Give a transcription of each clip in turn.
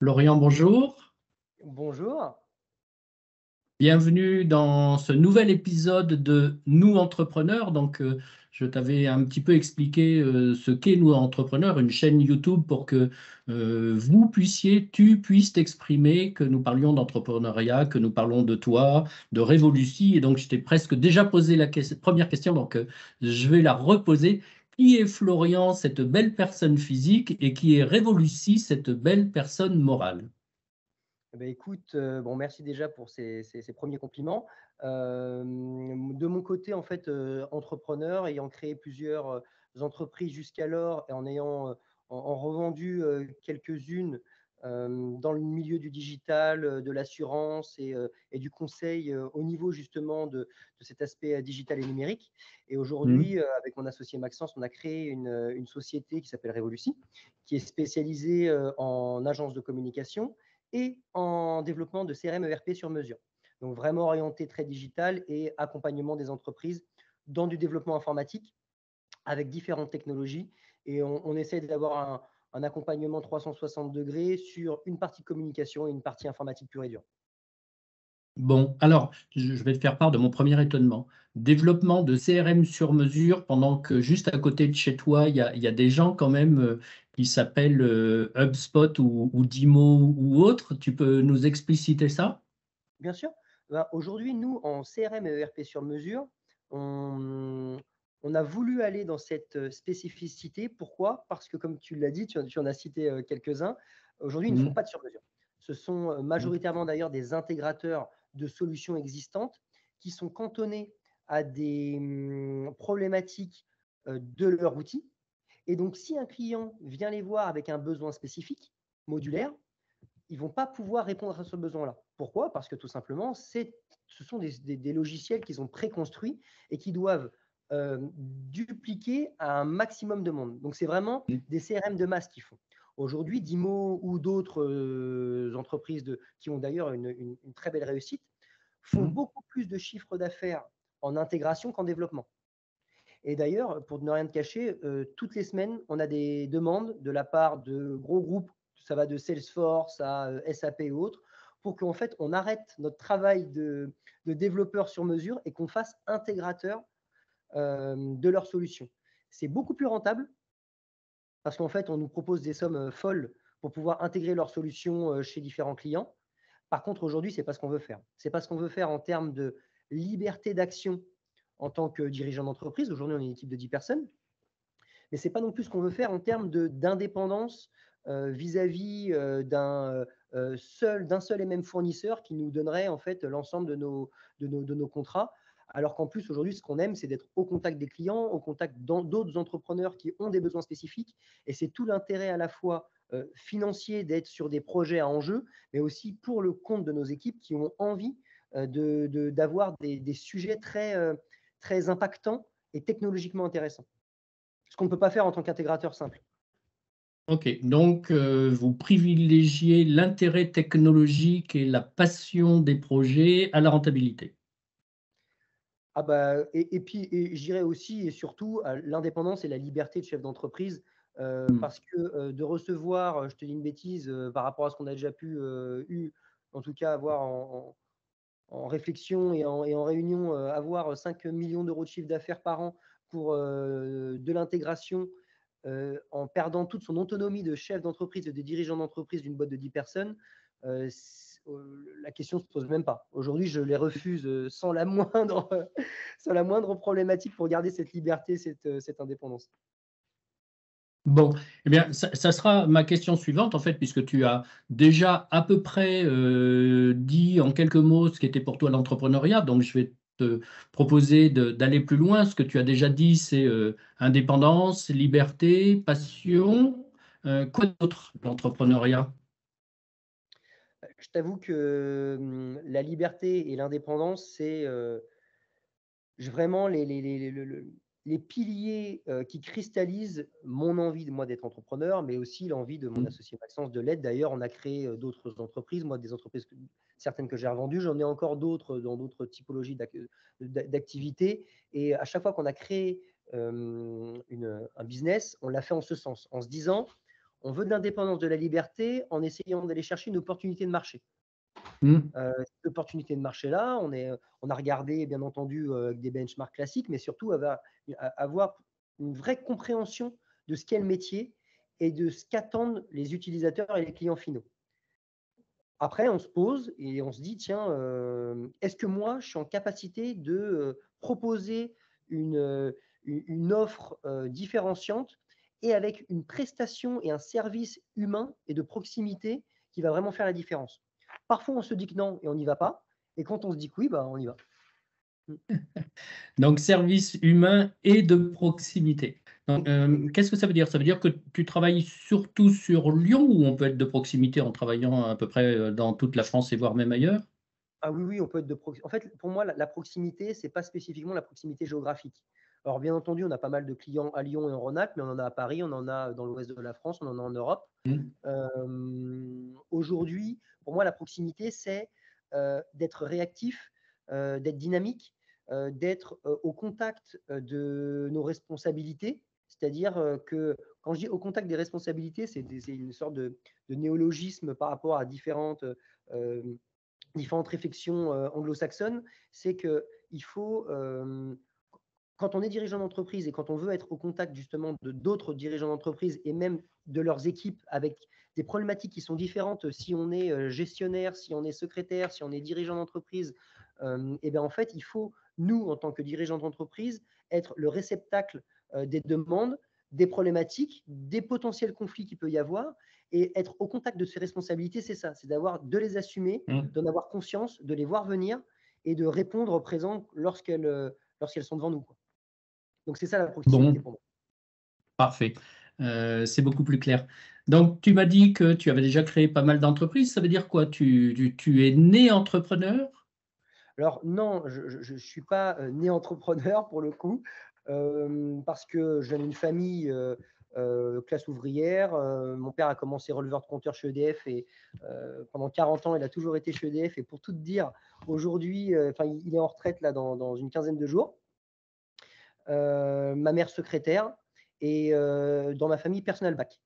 Florian, bonjour. Bonjour. Bienvenue dans ce nouvel épisode de Nous Entrepreneurs. Je t'avais un petit peu expliqué ce qu'est Nous Entrepreneurs, une chaîne YouTube pour que tu puisses t'exprimer, que nous parlions d'entrepreneuriat, que nous parlons de toi, de Révolution. Et donc, je t'ai presque déjà posé la première question, je vais la reposer. Qui est Florian, cette belle personne physique, et qui est Révolution, cette belle personne morale? Eh beh, écoute, bon, merci déjà pour ces premiers compliments. De mon côté, en fait, entrepreneur, ayant créé plusieurs, entreprises jusqu'alors et en ayant, en revendu, quelques-unes, dans le milieu du digital, de l'assurance et du conseil, au niveau justement de cet aspect, digital et numérique. Et Hmm. aujourd'hui, avec mon associé Maxence, on a créé une société qui s'appelle Révolution, qui est spécialisée, en agence de communication et en développement de CRM ERP sur mesure. Donc vraiment orienté très digital et accompagnement des entreprises dans du développement informatique avec différentes technologies. Et on essaie d'avoir un accompagnement 360 degrés sur une partie communication et une partie informatique pure et dure. Bon, alors, je vais te faire part de mon premier étonnement. Développement de CRM sur mesure, pendant que juste à côté de chez toi, il y a des gens quand même qui s'appellent HubSpot ou Dimo ou autres. Tu peux nous expliciter ça? Bien sûr, ben, aujourd'hui, nous, en CRM et ERP sur mesure, on, on a voulu aller dans cette spécificité. Pourquoi? Parce que, comme tu l'as dit, tu en as cité quelques-uns, aujourd'hui, ils ne font Hmm. pas de sur-mesure. Ce sont majoritairement d'ailleurs des intégrateurs de solutions existantes qui sont cantonnés à des problématiques de leur outil. Et donc, si un client vient les voir avec un besoin spécifique, modulaire, ils vont pas pouvoir répondre à ce besoin-là. Pourquoi? Parce que tout simplement, ce sont des logiciels qui sont préconstruits et qui doivent dupliquer à un maximum de monde. Donc, c'est vraiment des CRM de masse qu'ils font. Aujourd'hui, Dimo ou d'autres entreprises qui ont d'ailleurs une très belle réussite font Hmm. beaucoup plus de chiffre d'affaires en intégration qu'en développement. Et d'ailleurs, pour ne rien te cacher, toutes les semaines, on a des demandes de la part de gros groupes, ça va de Salesforce à SAP et autres, pour qu'en fait, on arrête notre travail de développeur sur mesure et qu'on fasse intégrateur de leurs solutions. C'est beaucoup plus rentable parce qu'en fait, on nous propose des sommes folles pour pouvoir intégrer leurs solutions chez différents clients. Par contre, aujourd'hui, ce n'est pas ce qu'on veut faire. Ce n'est pas ce qu'on veut faire en termes de liberté d'action en tant que dirigeant d'entreprise. Aujourd'hui, on est une équipe de 10 personnes. Mais ce n'est pas non plus ce qu'on veut faire en termes d'indépendance vis-à-vis d'un seul et même fournisseur qui nous donnerait en fait l'ensemble de nos contrats. Alors qu'en plus, aujourd'hui, ce qu'on aime, c'est d'être au contact des clients, au contact d'autres entrepreneurs qui ont des besoins spécifiques. Et c'est tout l'intérêt à la fois financier d'être sur des projets à enjeu, mais aussi pour le compte de nos équipes qui ont envie d'avoir des sujets très impactants et technologiquement intéressants. Ce qu'on ne peut pas faire en tant qu'intégrateur simple. Ok, vous privilégiez l'intérêt technologique et la passion des projets à la rentabilité. Ah bah, et je dirais aussi et surtout l'indépendance et la liberté de chef d'entreprise, Hmm. parce que de recevoir, je te dis une bêtise, par rapport à ce qu'on a déjà pu en tout cas avoir en réflexion et en réunion, avoir 5 millions d'euros de chiffre d'affaires par an pour de l'intégration, en perdant toute son autonomie de chef d'entreprise et de dirigeant d'entreprise d'une boîte de 10 personnes, la question ne se pose même pas. Aujourd'hui, je les refuse sans la moindre, sans la moindre problématique pour garder cette liberté, cette indépendance. Bon, eh bien, ça sera ma question suivante, en fait, puisque tu as déjà à peu près dit en quelques mots ce qu'était pour toi l'entrepreneuriat. Donc, je vais te proposer d'aller plus loin. Ce que tu as déjà dit, c'est indépendance, liberté, passion. Quoi d'autre, l'entrepreneuriat? Je t'avoue que la liberté et l'indépendance, c'est vraiment les piliers qui cristallisent mon envie, moi, d'être entrepreneur, mais aussi l'envie de mon Hmm. associé Maxence de l'être. D'ailleurs, on a créé d'autres entreprises, moi, des entreprises, certaines que j'ai revendues, j'en ai encore d'autres dans d'autres typologies d'activités. Et à chaque fois qu'on a créé un business, on l'a fait en ce sens, en se disant, On veut de l'indépendance, de la liberté en essayant d'aller chercher une opportunité de marché. Mmh. Cette opportunité de marché-là, on a regardé bien entendu, avec des benchmarks classiques, mais surtout avoir une vraie compréhension de ce qu'est le métier et de ce qu'attendent les utilisateurs et les clients finaux. Après, on se pose et on se dit: «Tiens, est-ce que moi, je suis en capacité de, proposer une offre, différenciante et avec une prestation et un service humain et de proximité qui va vraiment faire la différence?» Parfois, on se dit que non et on n'y va pas, et quand on se dit que oui, bah, on y va. Mmh. Donc service humain et de proximité. Donc, qu'est-ce que ça veut dire? Ça veut dire que tu travailles surtout sur Lyon ou on peut être de proximité en travaillant à peu près, dans toute la France et voire même ailleurs? Ah oui, oui, on peut être de proxi en fait, pour moi, la proximité, c'est pas spécifiquement la proximité géographique. Alors bien entendu, on a pas mal de clients à Lyon et en Rhône-Alpes, mais on en a à Paris, on en a dans l'ouest de la France, on en a en Europe. Mmh. Aujourd'hui, pour moi, la proximité, c'est, d'être réactif, d'être dynamique, d'être, au contact, de nos responsabilités. C'est-à-dire, que quand je dis au contact des responsabilités, c'est une sorte de néologisme par rapport à différentes réflexions, anglo-saxonnes. C'est qu'il faut, quand on est dirigeant d'entreprise et quand on veut être au contact justement de d'autres dirigeants d'entreprise et même de leurs équipes avec des problématiques qui sont différentes, si on est, gestionnaire, si on est secrétaire, si on est dirigeant d'entreprise, et bien, en fait, il faut, nous, en tant que dirigeants d'entreprise, être le réceptacle, des demandes, des problématiques, des potentiels conflits qu'il peut y avoir, et être au contact de ces responsabilités, c'est ça, c'est de les assumer, Mmh. d'en avoir conscience, de les voir venir et de répondre présent lorsqu'elles sont devant nous, quoi. Donc c'est ça la proximité Bon, pour moi. parfait. C'est beaucoup plus clair. Donc tu m'as dit que tu avais déjà créé pas mal d'entreprises. Ça veut dire quoi? Tu es né entrepreneur? Alors non, je suis pas, né entrepreneur pour le coup, parce que je viens d'une famille, classe ouvrière. Mon père a commencé releveur de compteurs chez EDF et pendant 40 ans, il a toujours été chez EDF, et pour tout te dire, aujourd'hui, enfin il est en retraite là dans une quinzaine de jours. Ma mère secrétaire, et dans ma famille, personne n'a le bac.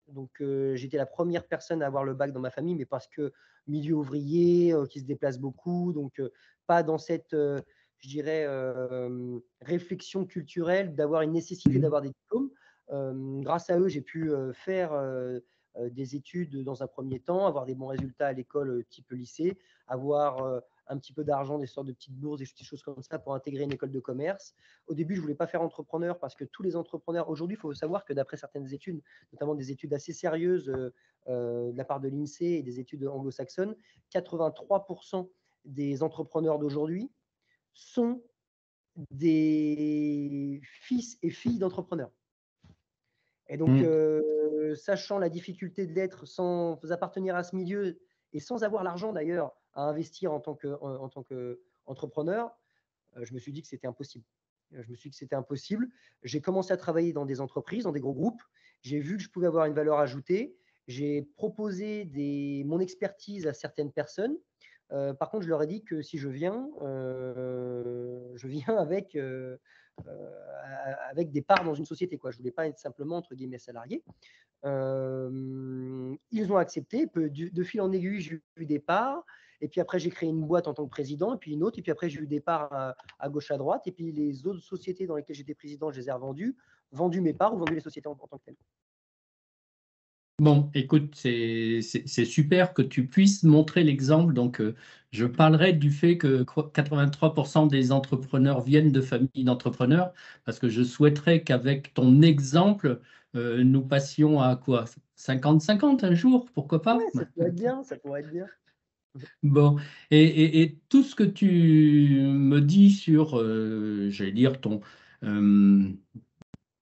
Donc, j'étais la première personne à avoir le bac dans ma famille, mais parce que milieu ouvrier, qui se déplace beaucoup, donc pas dans cette, je dirais, réflexion culturelle d'avoir une nécessité Mmh. d'avoir des diplômes. Grâce à eux, j'ai pu, faire, des études dans un premier temps, avoir des bons résultats à l'école, type lycée, avoir, un petit peu d'argent, des sortes de petites bourses, des choses comme ça pour intégrer une école de commerce. Au début, je ne voulais pas faire entrepreneur parce que tous les entrepreneurs aujourd'hui, il faut savoir que d'après certaines études, notamment des études assez sérieuses, de la part de l'INSEE et des études anglo-saxonnes, 83 des entrepreneurs d'aujourd'hui sont des fils et filles d'entrepreneurs. Et donc, Mmh. sachant la difficulté de l'être sans appartenir à ce milieu et sans avoir l'argent d'ailleurs à investir en tant qu'entrepreneur, je me suis dit que c'était impossible. Je me suis dit que c'était impossible. J'ai commencé à travailler dans des entreprises, dans des gros groupes. J'ai vu que je pouvais avoir une valeur ajoutée. J'ai proposé mon expertise à certaines personnes. Par contre, je leur ai dit que si je viens avec des parts dans une société, quoi. Je ne voulais pas être simplement, entre guillemets, salarié. Ils ont accepté. De fil en aiguille, j'ai eu des parts. Et puis après, j'ai créé une boîte en tant que président, et puis une autre. Et puis après, j'ai eu des parts à gauche, à droite. Et puis les autres sociétés dans lesquelles j'étais président, je les ai revendues, vendu mes parts ou vendu les sociétés en tant que telles. Bon, écoute, c'est super que tu puisses montrer l'exemple. Donc, je parlerai du fait que 83 des entrepreneurs viennent de familles d'entrepreneurs, parce que je souhaiterais qu'avec ton exemple, nous passions à quoi? 50-50 un jour, pourquoi Ouais, pas? ça pourrait être bien, ça pourrait être bien. Bon, et tout ce que tu me dis sur, j'allais dire, euh,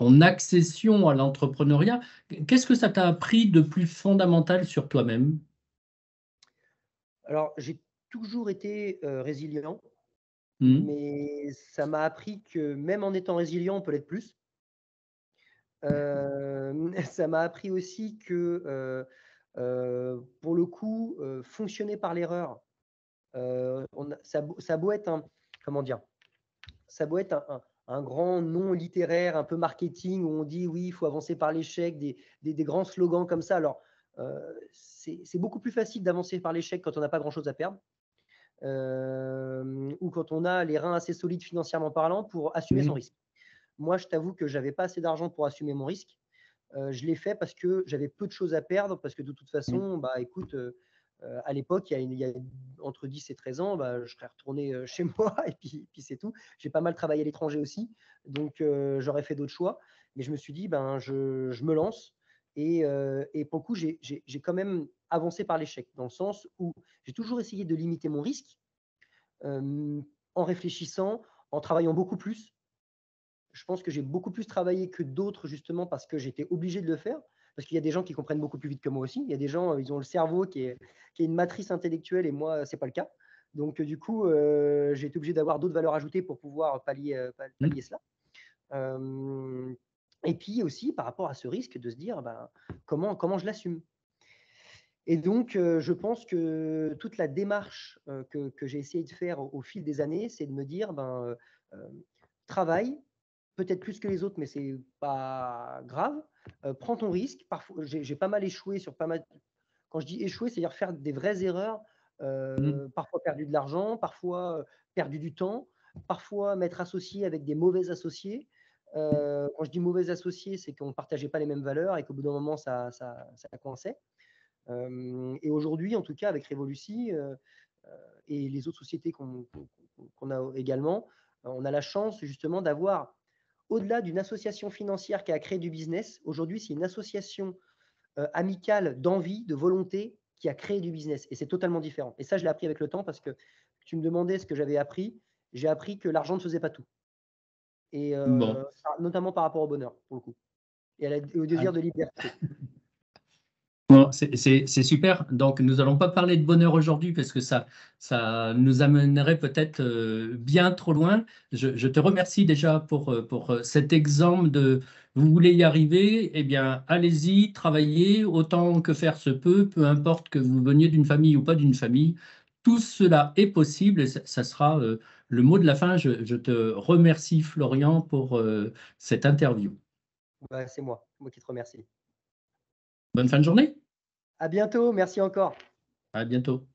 ton accession à l'entrepreneuriat, qu'est-ce que ça t'a appris de plus fondamental sur toi-même? Alors, j'ai toujours été résilient, Mmh. mais ça m'a appris que même en étant résilient, on peut l'être plus. Ça m'a appris aussi que, pour le coup, fonctionner par l'erreur, ça a beau être un, comment dire? Ça a beau être un grand nom littéraire, un peu marketing, où on dit oui, il faut avancer par l'échec, des grands slogans comme ça. Alors, c'est beaucoup plus facile d'avancer par l'échec quand on n'a pas grand-chose à perdre, ou quand on a les reins assez solides financièrement parlant pour assumer son Mmh. risque. Moi, je t'avoue que j'avais pas assez d'argent pour assumer mon risque. Je l'ai fait parce que j'avais peu de choses à perdre, parce que de toute Mmh. façon, bah, écoute, à l'époque, il y a entre 10 et 13 ans, bah, je serais retourné chez moi et puis c'est tout. J'ai pas mal travaillé à l'étranger aussi, donc j'aurais fait d'autres choix. Mais je me suis dit, ben, je me lance et pour le coup, j'ai quand même avancé par l'échec, dans le sens où j'ai toujours essayé de limiter mon risque en réfléchissant, en travaillant beaucoup plus. Je pense que j'ai beaucoup plus travaillé que d'autres justement parce que j'étais obligé de le faire. Parce qu'il y a des gens qui comprennent beaucoup plus vite que moi aussi. Il y a des gens, ils ont le cerveau qui est une matrice intellectuelle et moi, c'est pas le cas. Donc, du coup, j'ai été obligé d'avoir d'autres valeurs ajoutées pour pouvoir pallier, Mmh. pallier cela. Euh, et puis aussi par rapport à ce risque de se dire ben, comment je l'assume. Et donc, je pense que toute la démarche que j'ai essayé de faire au fil des années, c'est de me dire ben, travaille, peut-être plus que les autres, mais c'est pas grave. Prends ton risque. Parfois, j'ai pas mal échoué sur pas mal. Quand je dis échouer, c'est-à-dire faire des vraies erreurs, Mmh. parfois perdu de l'argent, parfois perdu du temps, parfois m'être associé avec des mauvais associés. Quand je dis mauvais associés, c'est qu'on ne partageait pas les mêmes valeurs et qu'au bout d'un moment, ça coinçait. Et aujourd'hui, en tout cas, avec Revolucy et les autres sociétés qu'on a également, on a la chance justement d'avoir, au-delà d'une association financière qui a créé du business, aujourd'hui, c'est une association amicale d'envie, de volonté qui a créé du business. Et c'est totalement différent. Et ça, je l'ai appris avec le temps parce que tu me demandais ce que j'avais appris. J'ai appris que l'argent ne faisait pas tout. Et Bon. notamment par rapport au bonheur, pour le coup, et au Ah. désir de liberté. Bon, c'est super. Donc, nous allons pas parler de bonheur aujourd'hui parce que ça nous amènerait peut-être bien trop loin. Je te remercie déjà pour cet exemple de vous voulez y arriver, eh bien, allez-y, travaillez autant que faire se peut, peu importe que vous veniez d'une famille ou pas d'une famille. Tout cela est possible et ça sera le mot de la fin. Je te remercie, Florian, pour cette interview. Bah, c'est moi qui te remercie. Bonne fin de journée. À bientôt, merci encore. À bientôt.